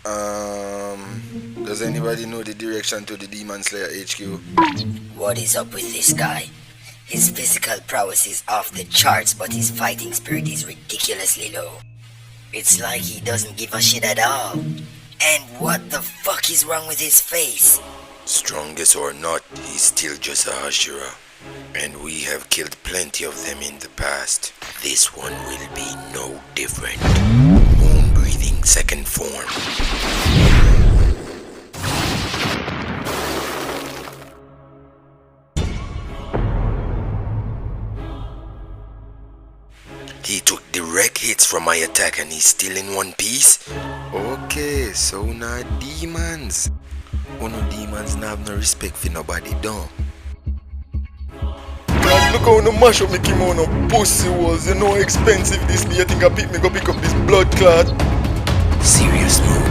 Does anybody know the direction to the Demon Slayer HQ? What is up with this guy? His physical prowess is off the charts, but his fighting spirit is ridiculously low. It's like he doesn't give a shit at all. And what the fuck is wrong with his face? Strongest or not, he's still just a Hashira. And we have killed plenty of them in the past. This one will be no different. Moon breathing second form. He took direct hits from my attack and he's still in one piece? Okay, so now demons. No demons now have no respect for nobody, don't. God, look how no mash up me kimono pussy was. You know how expensive this be. You think I pick up this blood clot? Serious mode.